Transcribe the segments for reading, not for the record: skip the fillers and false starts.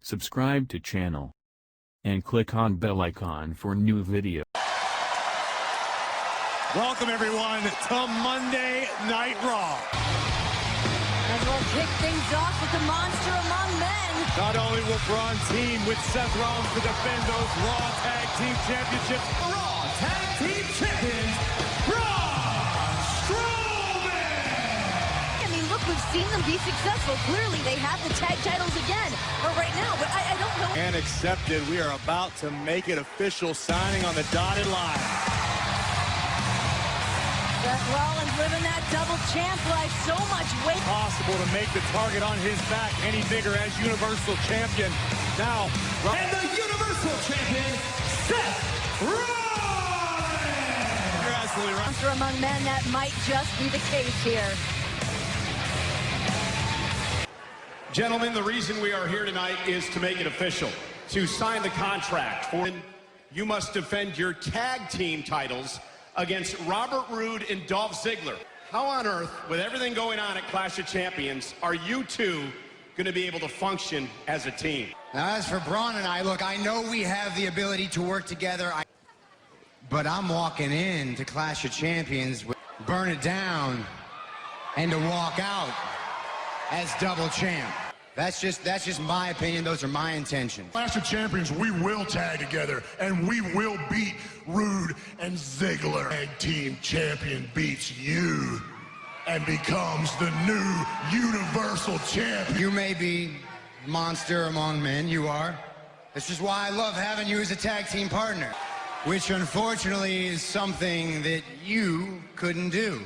subscribe to channel, and click on bell icon for new video. Welcome everyone to Monday Night Raw. And we'll kick things off with the Monster Among Men. Not only will Braun team with Seth Rollins to defend those Raw Tag Team Championships, the Raw Tag Team Champions, Braun Strowman! I mean, look, we've seen them be successful. Clearly, they have the tag titles again, or right now, but I don't know. And accepted, we are about to make it official, signing on the dotted line. Seth Rollins living that double champ life, so much weight. Possible to make the target on his back any bigger as Universal Champion. Now, and the Universal Champion, Seth Rollins! You're absolutely right. Monster Among Men, that might just be the case here. Gentlemen, the reason we are here tonight is to make it official, to sign the contract. You must defend your tag team titles against Robert Roode and Dolph Ziggler. How on earth, with everything going on at Clash of Champions, are you two going to be able to function as a team? Now, as for Braun and I, look, I know we have the ability to work together, but I'm walking in to Clash of Champions with burn it down and to walk out as double champ. That's just my opinion. Those are my intentions. Clash of Champions, we will tag together, and we will beat Roode and Ziggler. Tag team champion beats you and becomes the new Universal Champion. You may be Monster Among Men, you are. This is why I love having you as a tag team partner, which unfortunately is something that you couldn't do.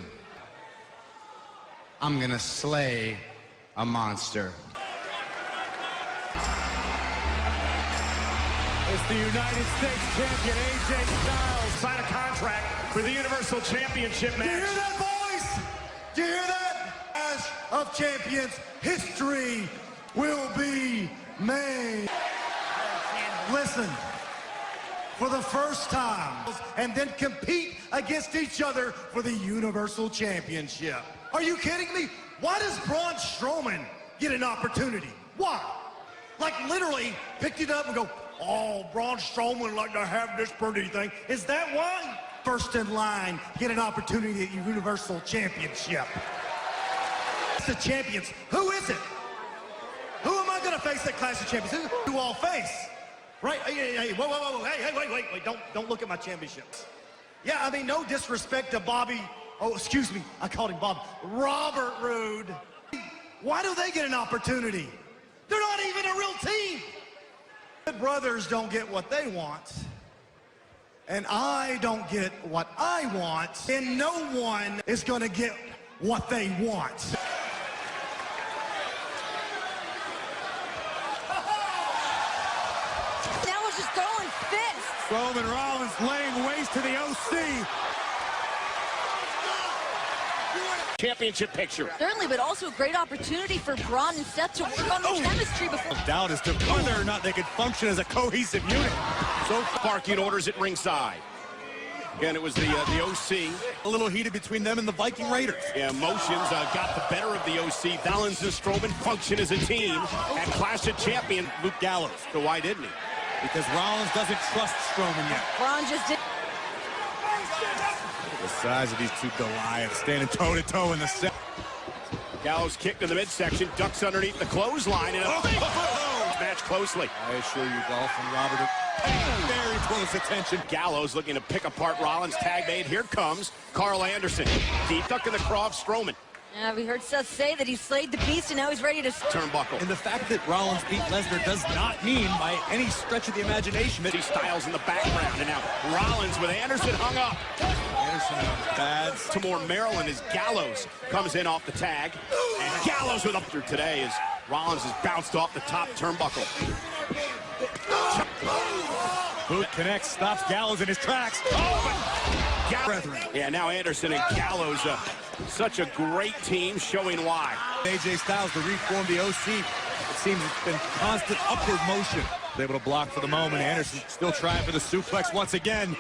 I'm gonna slay a monster. It's the United States champion, AJ Styles, sign a contract for the Universal Championship match. Do you hear that, boys? Do you hear that? Clash of Champions, history will be made. Listen, for the first time, and then compete against each other for the Universal Championship. Are you kidding me? Why does Braun Strowman get an opportunity? Why? Like literally picked it up and go, oh, Braun Strowman would like to have this pretty thing. Is that why? First in line, get an opportunity at your Universal Championship. It's the champions. Who is it? Who am I going to face at Clash of Champions? Who do all face? Right? Hey, whoa, whoa, whoa. Hey, wait. Don't look at my championships. Yeah, I mean, no disrespect to Bobby. Oh, excuse me. I called him Bob. Robert Roode. Why do they get an opportunity? They're not even a real team. The brothers don't get what they want, and I don't get what I want, and no one is going to get what they want. Now we're just throwing fists. Roman Rollins laying waste to the OC. Championship picture. Certainly, but also a great opportunity for Braun and Seth to work on the chemistry before. Doubt as to whether or not they could function as a cohesive unit. So barking orders at ringside. Again, it was the OC. A little heated between them and the Viking Raiders. Yeah, emotions got the better of the OC. Rollins and Strowman function as a team at Clash of Champions. Luke Gallows. So why didn't he? Because Rollins doesn't trust Strowman yet. Braun just did. The size of these two Goliaths standing toe-to-toe in the set. Gallows kicked to the midsection, ducks underneath the clothesline, and a big match closely. I assure you, Dolph and Robert are paying very close attention. Gallows looking to pick apart Rollins. Tag made. Here comes Carl Anderson. Deep duck in the craw of Strowman. Yeah, we heard Seth say that he slayed the beast and now he's ready to Turnbuckle. And the fact that Rollins beat Lesnar does not mean by any stretch of the imagination that Styles in the background, and now Rollins with Anderson hung up. Anderson on bad. To more Maryland as Gallows comes in off the tag. And Gallows with up through today as Rollins has bounced off the top turnbuckle. Boot connects, stops Gallows in his tracks. Yeah, now Anderson and Gallows, such a great team, showing why. AJ Styles to reform the OC. It seems it's been constant upward motion. Able to block for the moment. Anderson still trying for the suplex once again.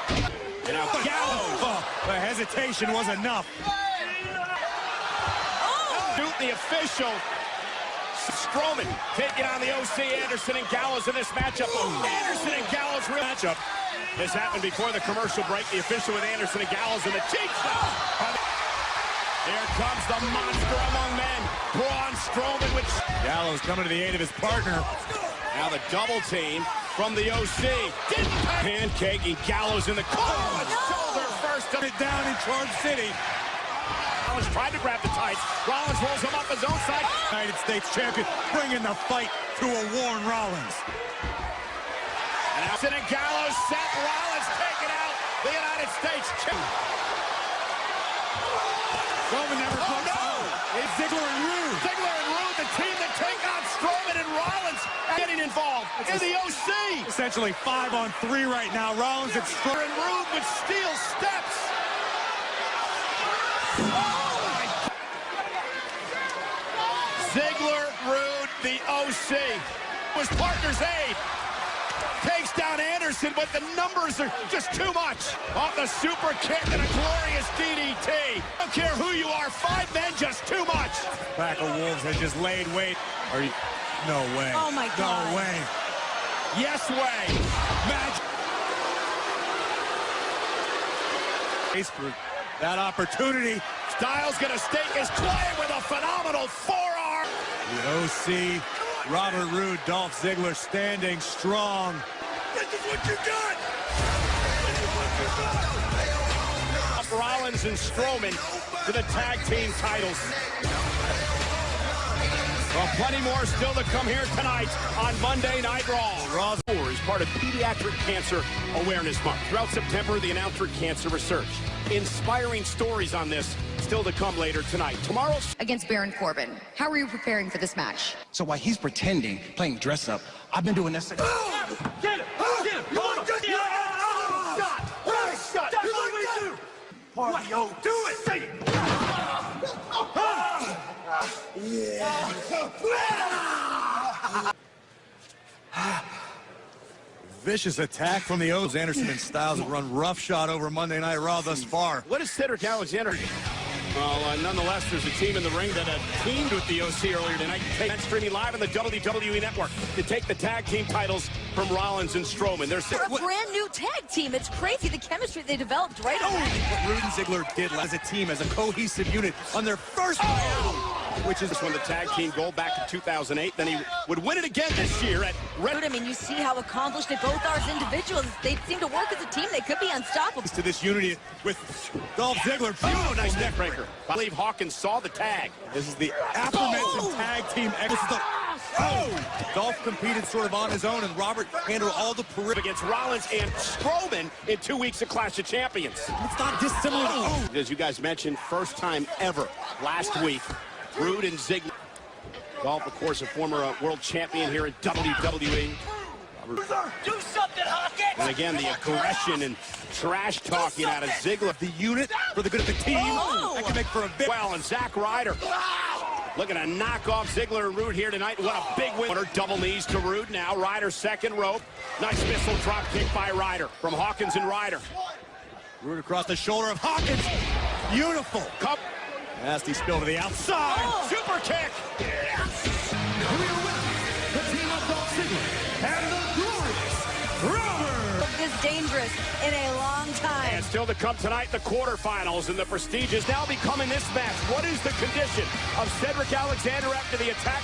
And now Gallows. The hesitation was enough. Shoot the official. Strowman taking on the see Anderson and Gallows in this matchup. Anderson and Gallows real matchup. This happened before the commercial break. The official with Anderson and Gallows in the cheek shot. Here comes the monster among men, Braun Strowman with Gallows coming to the aid of his partner. now the double team from the OC. Pancaking Gallows in the corner. Shoulder first. It down in Charge City. Rollins tried to grab the tights. Rollins rolls him up his own side. United States champion bringing the fight to a Warren Rollins. And Anderson and Gallows set. Rollins taking out the United States champion. Roman never comes home. It's Ziggler and Rude. Ziggler and Rude, the team that take on Strowman and Rollins, getting involved in the OC. Essentially 5-on-3 right now. Rollins and Ziggler and Rude with steel steps. Ziggler, Rude, the OC. Was partner's aid. Takes down Anderson, but the numbers are just too much. Off the super kick and a glorious DDT. Don't care who you are, 5 men, just too much. Pack of Wolves has just laid wait. Are you? No way. Oh, my God. No way. Yes way. Match. For that opportunity. Styles gonna stake his claim with a phenomenal forearm. The OC, Robert Roode, Dolph Ziggler standing strong. This is what you got! Rollins and Strowman for the tag team titles. Well, plenty more still to come here tonight on Monday Night Raw. Raw's Tour is part of Pediatric Cancer Awareness Month. Throughout September, the Announced Cancer Research. Inspiring stories on this still to come later tonight. Tomorrow against Baron Corbin. How are you preparing for this match? So while he's pretending, playing dress up, I've been doing this. Get him! Get him! Come on! Shot! That's what we do! Party, yo, do it! Vicious attack from the O's. Anderson and Styles have run roughshod over Monday Night Raw thus far. what is Cedric Alexander? Well, nonetheless, there's a team in the ring that teamed with the OC earlier tonight. Streaming live on the WWE Network to take the tag team titles from Rollins and Strowman. They're a brand new tag team. It's crazy the chemistry they developed right away. What Rude and Ziggler did as a team, as a cohesive unit on their first which is when the tag team goal back in 2008. Then he would win it again this year at Red. I mean, you see how accomplished they both are as individuals. They seem to work as a team. They could be unstoppable. To this unity with Dolph Ziggler. Oh, nice neck breaker. I believe Hawkins saw the tag. This is the aforementioned tag team. This is the Dolph competed sort of on his own, and Robert handled all the periphery against Rollins and Strowman in 2 weeks of Clash of Champions. It's not dissimilar to As you guys mentioned, first time ever last week. Rude and Ziggler. Dolph, of course, a former world champion here in WWE. do something, Hawkins! And again, the aggression and trash talking out of Ziggler. The unit for the good of the team. That can make for a big. Well, and Zack Ryder looking to knock off Ziggler and Rude here tonight. What a big win. Double knees to Rude now. Ryder second rope. Nice missile drop kick by Ryder from Hawkins and Ryder. Rude across the shoulder of Hawkins. Beautiful. Cup. Nasty spill to the outside. Super kick. The team of Dolph Ziggler and the glorious Robert. This dangerous in a long time. And still to come tonight, the quarterfinals, and the prestigious now becoming this match. What is the condition of Cedric Alexander after the attack?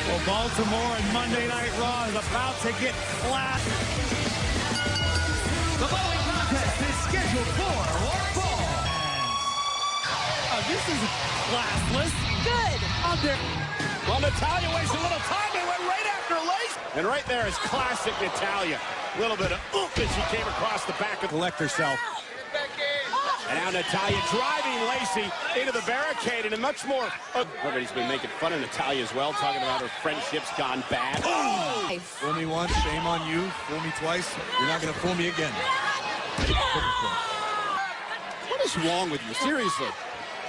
Well, Baltimore and Monday Night Raw is about to get flat. The following contest is scheduled for one fall. This is classless. Good. Well, Natalya wasted a little time. They went right after Lacey. And right there is classic Natalya. A little bit of oomph as she came across the back of Collect herself. And now Natalya driving Lacey into the barricade and a much more. Everybody's been making fun of Natalya as well, talking about her friendships gone bad. Oh! Fool me once, shame on you. Fool me twice, you're not going to fool me again. What is wrong with you? Seriously.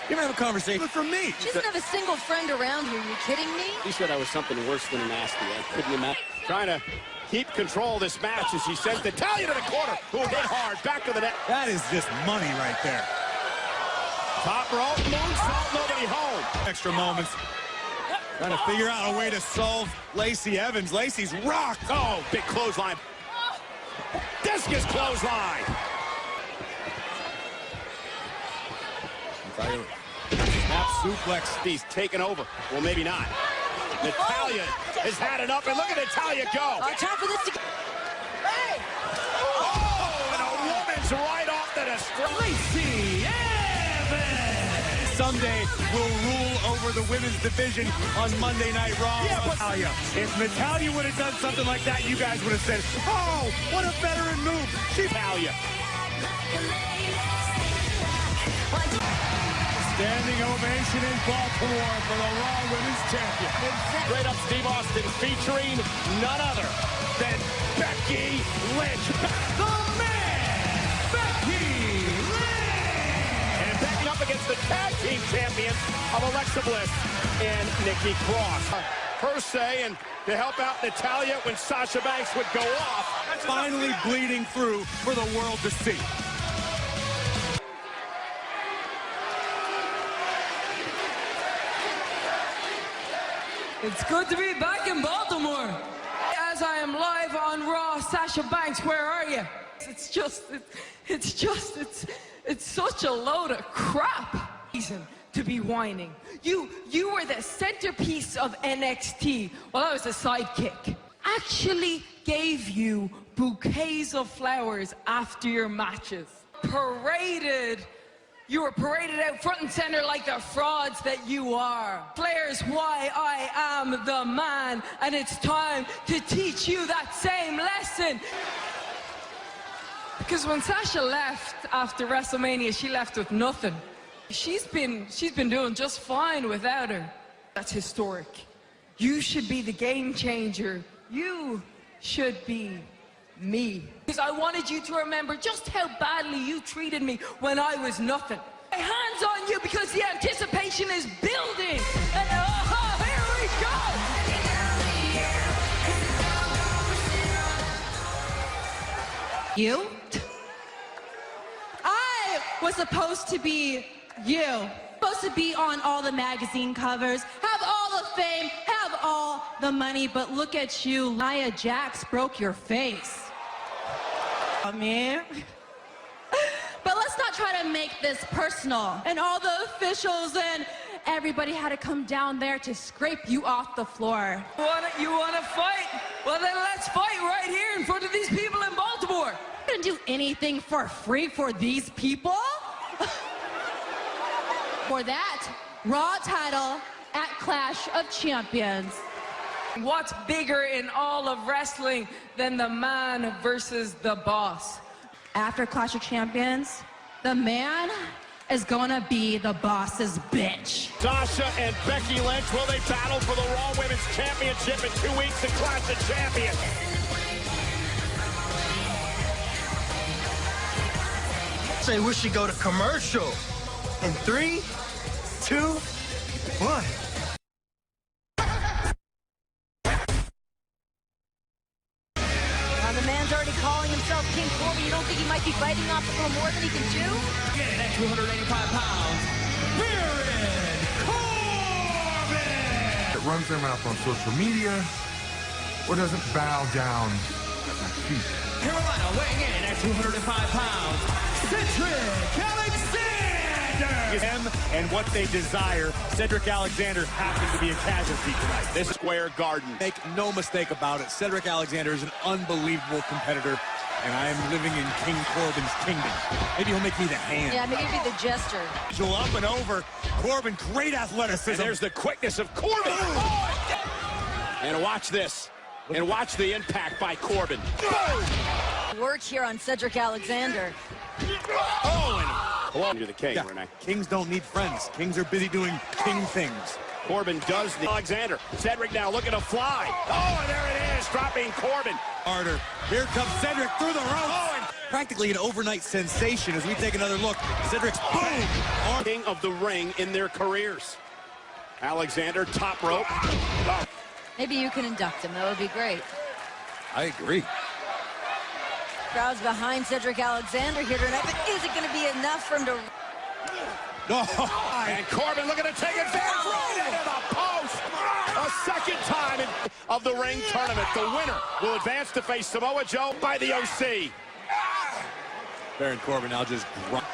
You're going to have a conversation from me. She doesn't have a single friend around here. Are you kidding me? He said I was something worse than a nasty. I couldn't imagine. Trying to keep control of this match as he sends Natalya to the corner, who hit hard, back to the net. That is just money right there. Top rope, moonsault, nobody home. Extra moments. Trying to figure out a way to solve Lacey Evans. Lacey's rocked. Oh, big clothesline. Discus clothesline. Snap suplex. He's taken over. Well, maybe not. Natalya has had enough, and look at Natalya go. Time for this to... Hey! Oh, and a woman's right off the destroy. Lacey Evans! Someday will rule over the women's division on Monday Night Raw. Yeah, but Natalya. If Natalya would have done something like that, you guys would have said, oh, what a veteran move. Natalya. Standing ovation in Baltimore for the Raw Women's Champion. Straight up Steve Austin featuring none other than Becky Lynch. The man, Becky Lynch! And Becky up against the tag team champions of Alexa Bliss and Nikki Cross. Per se, and to help out Natalya when Sasha Banks would go off. Finally bleeding through for the world to see. It's good to be back in Baltimore. As I am live on Raw, Sasha Banks, where are you? It's such a load of crap. Reason to be whining. You were the centerpiece of NXT while I was a sidekick. Actually gave you bouquets of flowers after your matches. You were paraded out front and center like the frauds that you are. Flair's why I am the man, and it's time to teach you that same lesson. Because when Sasha left after WrestleMania, she left with nothing. She's been doing just fine without her. That's historic. You should be the game changer. You should be me. Because I wanted you to remember just how badly you treated me when I was nothing. My hands on you because the anticipation is building. And here we go. You? I was supposed to be you. Supposed to be on all the magazine covers, have all the fame, have all the money, but look at you. Nia Jax broke your face. Man. But let's not try to make this personal. And all the officials and everybody had to come down there to scrape you off the floor. You want to fight? Well, then let's fight right here in front of these people in Baltimore. You didn't do anything for free for these people. For that Raw title at Clash of Champions. What's bigger in all of wrestling than the man versus the boss? After Clash of Champions, the man is gonna be the boss's bitch. Sasha and Becky Lynch, will they battle for the Raw Women's Championship in 2 weeks in Clash of Champions? Say we should go to commercial. In 3, 2, 1. The man's already calling himself King Corbin. You don't think he might be biting off a little more than he can chew? Getting at 285 pounds, Baron Corbin! That runs their mouth on social media or doesn't bow down at my feet. Carolina weighing in at 205 pounds, Cedric Alexander! Him and what they desire. Cedric Alexander happens to be a casualty tonight. This Square Garden. Make no mistake about it, Cedric Alexander is an unbelievable competitor, and I am living in King Corbin's kingdom. Maybe he'll make me the hand. Yeah, maybe be the jester. Up and over. Corbin, great athleticism. And there's the quickness of Corbin. Oh, and watch this. And watch the impact by Corbin. Work here on Cedric Alexander. Oh, and you're the king, Yeah. Renee. Kings don't need friends. Kings are busy doing king things. Corbin does the Alexander. Cedric now looking to fly. Oh, and there it is, dropping Corbin. Harder. Here comes Cedric through the ropes. Oh, and practically an overnight sensation as we take another look. Cedric's boom. King of the ring in their careers. Alexander, top rope. Oh. Maybe you can induct him. That would be great. I agree. Crowd's behind Cedric Alexander here tonight, but is it going to be enough for him to... And Corbin looking to take advantage right into the post. A second time of the ring tournament. The winner will advance to face Samoa Joe by the OC. Baron Corbin now just grunt.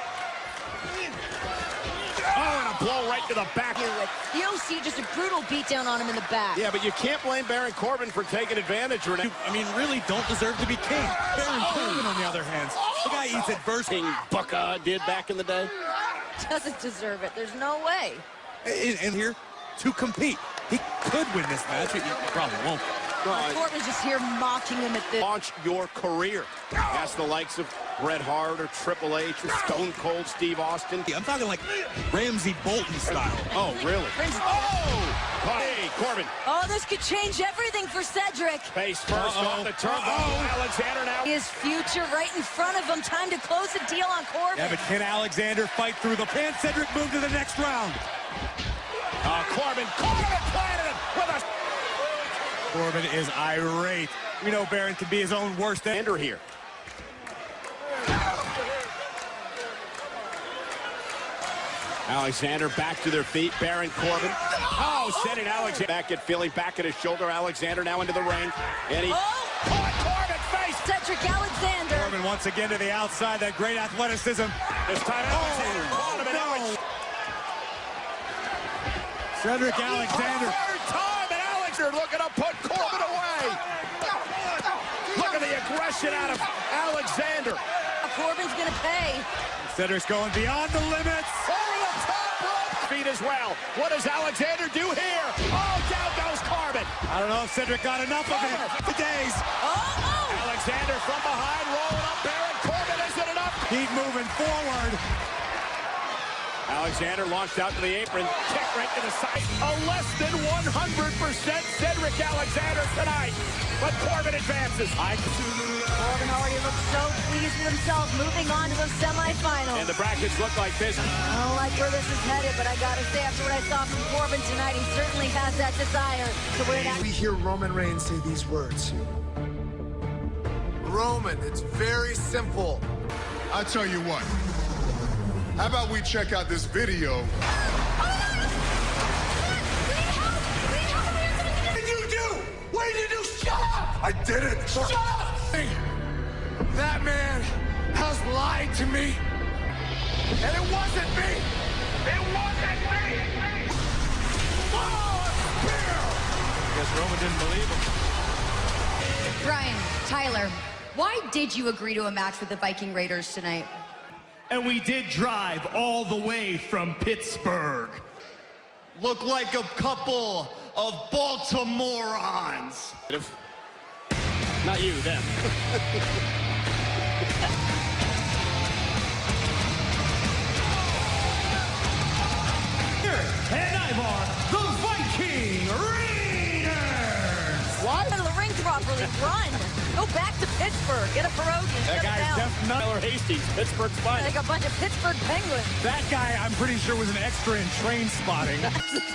Oh, and a blow right to the back. The OC just a brutal beatdown on him in the back. Yeah, but you can't blame Baron Corbin for taking advantage. I mean, really don't deserve to be king. Baron Corbin, on the other hand, the guy eats adversity. King Booker did back in the day. Doesn't deserve it. There's no way. And here to compete. He could win this match. He probably won't. Corbin's just here mocking him at this. Launch your career. Ask the likes of Bret Hart or Triple H or Stone Cold Steve Austin. I'm talking like Ramsey Bolton style. Oh, really? Oh! Hey, Corbin. Oh, this could change everything for Cedric. Face first off the turnbuckle. Alexander now. His future right in front of him. Time to close the deal on Corbin. Yeah, but can Alexander fight through the pan? Cedric move to the next round. Corbin planted him with a... Corbin is irate. We know Baron can be his own worst enemy here. Alexander back to their feet. Baron Corbin. Oh, sending Alexander back at feeling back at his shoulder. Alexander now into the ring. And he caught Corbin face. Cedric Alexander. Corbin once again to the outside. That great athleticism. This time Alexander caught him. Cedric Alexander. Third time, and Alexander looking to put Corbin away. Look at the aggression out of Alexander. Corbin's going to pay. Cedric's going beyond the limits. Over the top rope. Feet as well. What does Alexander do here? Oh, down goes Corbin. I don't know if Cedric got enough of it. The days. Alexander from behind, rolling up. Baron Corbin, isn't enough. Keep moving forward. Alexander launched out to the apron, kick right to the side. A less than 100% Cedric Alexander tonight, but Corbin advances. Corbin already looks so pleased with himself, moving on to the semifinals. And the brackets look like this. I don't like where this is headed, but I gotta say, after what I saw from Corbin tonight, he certainly has that desire to win that. We hear Roman Reigns say these words. Roman, it's very simple. I tell you what, how about we check out this video? What did you do? What did you do? Shut up! I did it. Shut up! That man has lied to me. And it wasn't me. It wasn't me. Oh, spear! Guess Roman didn't believe him. Brian, Tyler, why did you agree to a match with the Viking Raiders tonight? And we did drive all the way from Pittsburgh. Look like a couple of Baltimoreans. Not you, them. And Ivar, the Viking Raiders! What? Out of the ring properly. Run. Go back to Pittsburgh. Get a pierogi. That guy's definitely Tyler Hastings, Pittsburgh's finest. like a bunch of Pittsburgh Penguins. that guy. I'm pretty sure was an extra in Train Spotting.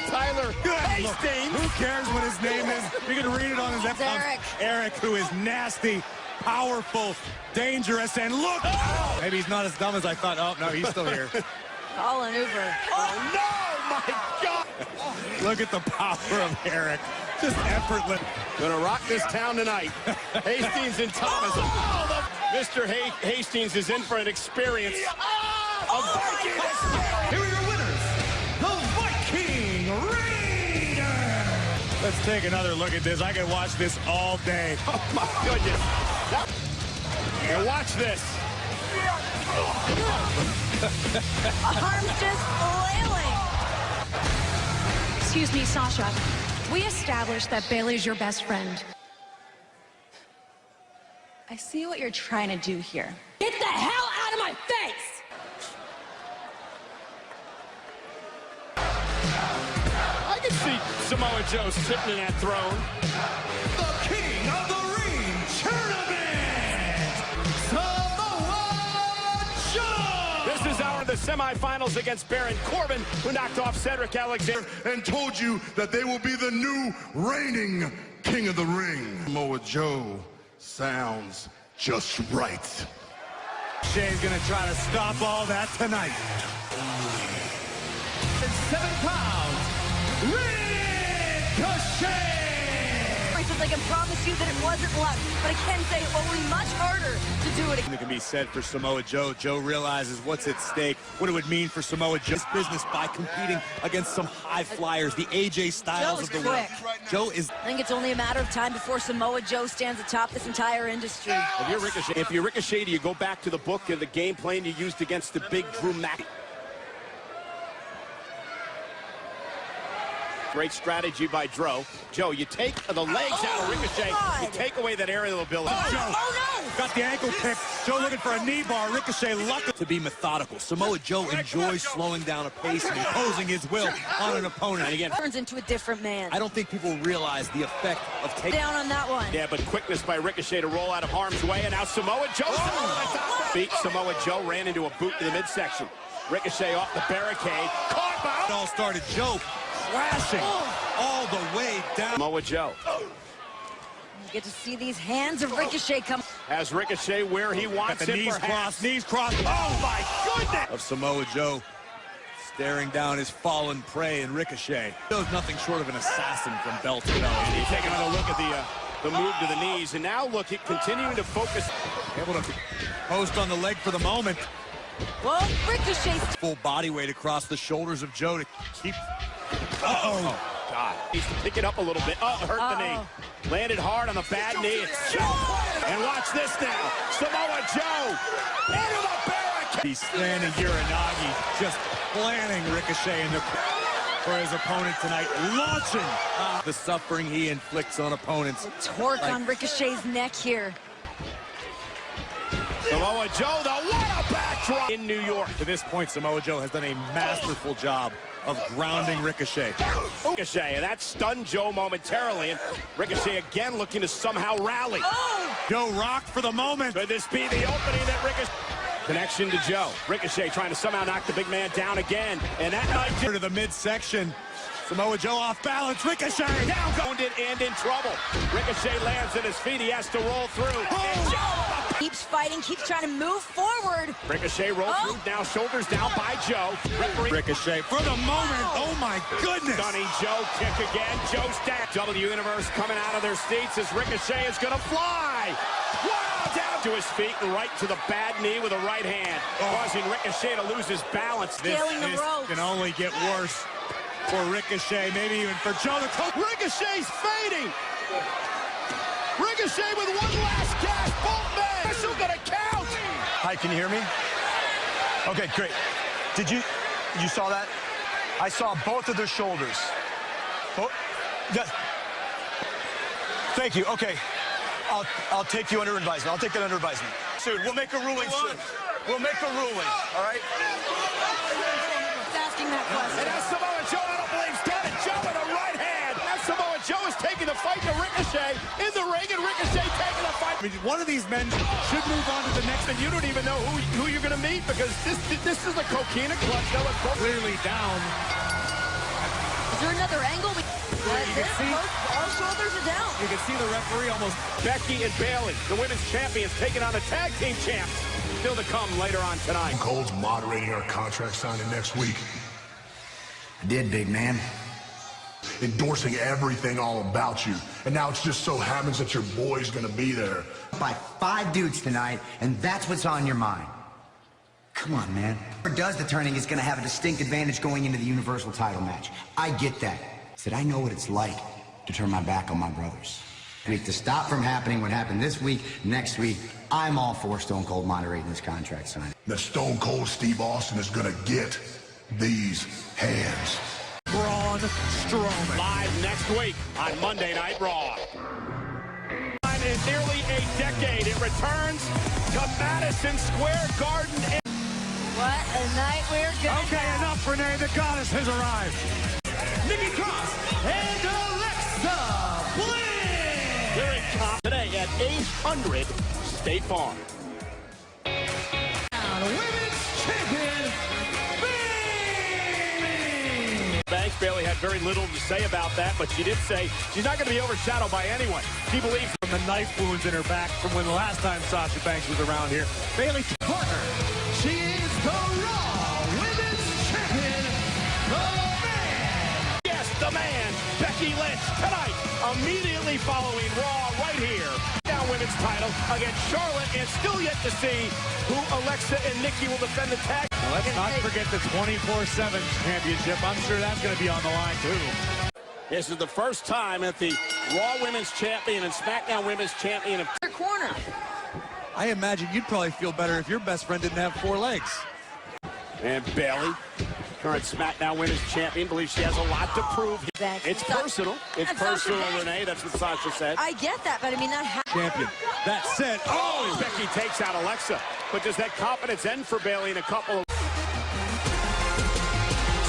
Tyler Hastings. Who cares what his name is? You can read it on his Eric. Eric, who is nasty, powerful, dangerous, and look. Maybe he's not as dumb as I thought. Oh no, he's still here. All an Uber. Oh, no, my God. Look at the power of Eric. Just effortless. Gonna rock this town tonight. Hastings and Thomas. Mr. Hastings is in for an experience of Viking experience. Here are your winners, the Viking Raiders! Let's take another look at this. I could watch this all day. Oh, my goodness. Now watch this. Arms just flailing. Excuse me, Sasha. We established that Bayley's your best friend. I see what you're trying to do here. Get the hell out of my face! I can see Samoa Joe sitting in that throne. The King of the Ring Tournament, Samoa Joe! This is the semifinals against Baron Corbin, who knocked off Cedric Alexander. And told you that they will be the new reigning King of the Ring. Samoa Joe sounds just right. Shay's gonna try to stop all that tonight. 187 pounds, Ricochet! I can promise you that it wasn't luck, but I can say it will be much harder to do it again. It can be said for Samoa Joe. Joe realizes what's at stake, what it would mean for Samoa Joe's business by competing against some high flyers, the AJ Styles of the world. Joe is... I think it's only a matter of time before Samoa Joe stands atop this entire industry. If you're Ricochet, do you go back to the book and the game plan you used against the big Drew Mac? Great strategy by Joe. Joe, you take the legs out of Ricochet. God. You take away that aerial ability. Joe got the ankle pick. Joe looking for a knee bar. Ricochet lucky to be methodical. Samoa Joe enjoys slowing down a pace and imposing his will on an opponent. And again, Turns into a different man. I don't think people realize the effect of taking Down on that one. Yeah, but quickness by Ricochet to roll out of harm's way, and now Samoa Joe. Beat Samoa Joe, ran into a boot in the midsection. Ricochet off the barricade. Caught by... It all started. Joe crashing all the way down. Samoa Joe You get to see these hands of Ricochet come. has Ricochet where he wants Got the him. knees crossed, knees crossed. Oh my goodness! Of Samoa Joe staring down his fallen prey, and Ricochet shows nothing short of an assassin from bell to bell. And he's taking another look at the move to the knees, and now look at continuing to focus. Able to post on the leg for the moment. Well, Ricochet's Full body weight across the shoulders of Joe to keep... Oh, God. He's to pick it up a little bit. Oh, hurt the knee. Landed hard on the bad knee. It's Joe. And watch this now. Samoa Joe into the barricade. He's standing Uranagi, just planning Ricochet in the for his opponent tonight, launching the suffering he inflicts on opponents. torque on Ricochet's neck here. Samoa Joe, the what a backdrop in New York. To this point, Samoa Joe has done a masterful job of grounding Ricochet. Ricochet, and that stunned Joe momentarily, and Ricochet again looking to somehow rally. Joe rocked for the moment. Could this be the opening that Ricochet... Connection to Joe. Ricochet trying to somehow knock the big man down again, and that night To the midsection. Samoa Joe off balance. Ricochet down, wounded and in trouble. Ricochet lands at his feet. He has to roll through. And Joe Keeps fighting, keeps trying to move forward. Ricochet rolls through. Now shoulders down by Joe. Referee Ricochet for the moment. Oh my goodness. Stunning Joe kick again. Joe's down. W Universe coming out of their seats as Ricochet is going to fly. Wow, down to his feet and right to the bad knee with a right hand, causing Ricochet to lose his balance. Scaling the ropes. Can only get worse for Ricochet, maybe even for Joe. Ricochet's fading. Ricochet with one last gasp. Both men. Still gonna count. Hi, can you hear me? Okay, great. Did you saw that? I saw both of their shoulders. Oh, thank you. Okay, I'll take you under advisement. I'll take that under advisement. Soon, we'll make a ruling soon. We'll make a ruling, all right? Asking that question. And now Samoa Joe, I don't believe, he's got it. Joe with a right hand. Now Samoa Joe is taking the fight to Ricochet in the ring, and Ricochet taking the fight. I mean, one of these men should move on to the next. And you don't even know who you're going to meet, because this is a coquina clutch. That was Clearly down. Is there another angle? All shoulders are down. You can see the referee almost. Becky and Bayley, the women's champions, taking on the tag team champs. Still to come later on tonight. Cole's moderating our contract signing next week. I did, big man. Endorsing everything all about you. And now it's just so happens that your boy's gonna be there. By 5 dudes tonight, and that's what's on your mind. Come on, man. Whoever does the turning is gonna have a distinct advantage going into the Universal title match. I get that. Said I know what it's like to turn my back on my brothers. To stop from happening what happened this week, next week, I'm all for Stone Cold moderating this contract signing. That Stone Cold Steve Austin is gonna get these hands. Braun Strowman. Live next week on Monday Night Raw. In nearly a decade, it returns to Madison Square Garden. What a night we're gonna Okay, have. enough, Renee. The goddess has arrived. Nikki Cross and Alexa Bliss. Here in top today at 800 State Farm. Women's champion, Bayley. Banks Bayley had very little to say about that, but she did say she's not going to be overshadowed by anyone. She believes From the knife wounds in her back from when the last time Sasha Banks was around here. Bayley Partner, she is the Raw Women's Champion, the Bayley following Raw right here. Now women's title against Charlotte, and still yet to see who Alexa and Nikki will defend the tag. Let's not forget the 24/7 championship. I'm sure that's going to be on the line, too. This is the first time that the Raw Women's Champion and SmackDown Women's Champion of Their corner. I imagine you'd probably feel better if your best friend didn't have 4 legs. And Bayley, current SmackDown Women's Champion, believes she has a lot to prove. Exactly. It's personal. It's And personal, Sasha Banks. Renee. That's what Sasha said. I get that, but I mean, that Champion. That said, Oh, Becky takes out Alexa. But does that confidence end for Bayley in a couple of...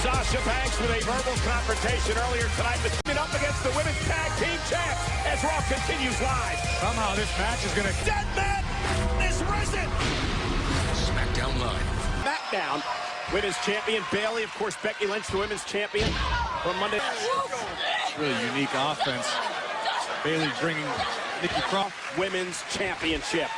Sasha Banks with a verbal confrontation earlier tonight, but up against the women's tag team champs as Raw continues live. somehow this match is going to... Dead man is risen. SmackDown Live. SmackDown women's champion Bayley, of course, Becky Lynch, the women's champion from Monday. Really unique offense. Bayley bringing Nikki Cross. Women's championship.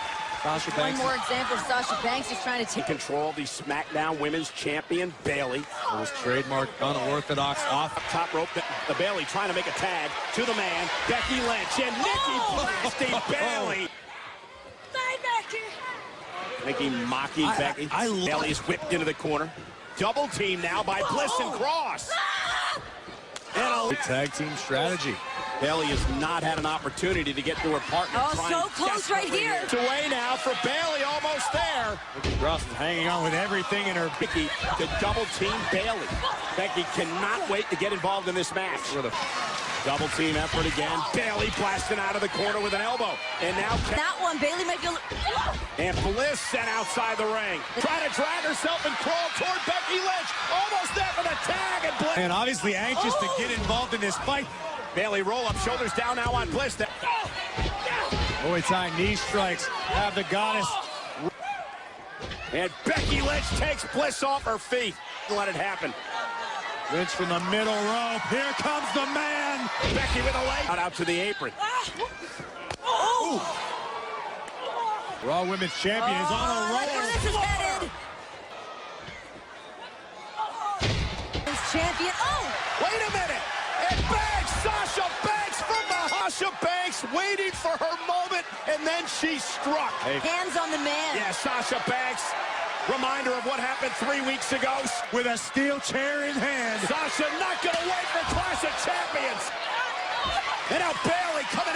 Sasha one Banks. more example of Sasha Banks is trying to take Control the SmackDown women's champion Bayley. It was trademark unorthodox off. Top rope, the Bayley trying to make a tag to the man, Becky Lynch, and Nikki blasting Bayley. Bye, Becky. Nikki mocking Becky. Bayley's whipped into the corner. Double team now by Bliss and Cross. And a Tag team strategy. Bayley has not had an opportunity to get to her partner. Oh, trying so close right desperately here. It's away now for Bayley, almost there. Nikki Cross is hanging on with everything in her... Becky to double team Bayley. Becky cannot wait to get involved in this match. With a Double team effort again. Bayley blasting out of the corner with an elbow. And now... that one, Bayley might be... And Bliss sent outside the ring. Trying to drag herself and crawl toward Becky Lynch. Almost there for the tag, and Bliss... And obviously anxious to get involved in this fight. Bayley roll up, shoulders down now on Bliss. Muay Thai knee strikes have the goddess. And Becky Lynch takes Bliss off her feet. Let it happen. Lynch from the middle rope. Here comes the man. Becky with a leg. Out to the apron. Raw Women's Champion is on a roll. Bliss is headed. Champion. Oh! Wait a minute. And Banks, Sasha Banks from the Sasha Banks waiting for her moment, and then she struck. Hands on the man. Yeah, Sasha Banks. Reminder of what happened 3 weeks ago. With a steel chair in hand. Sasha not going to wait for Clash of Champions. And now Bayley coming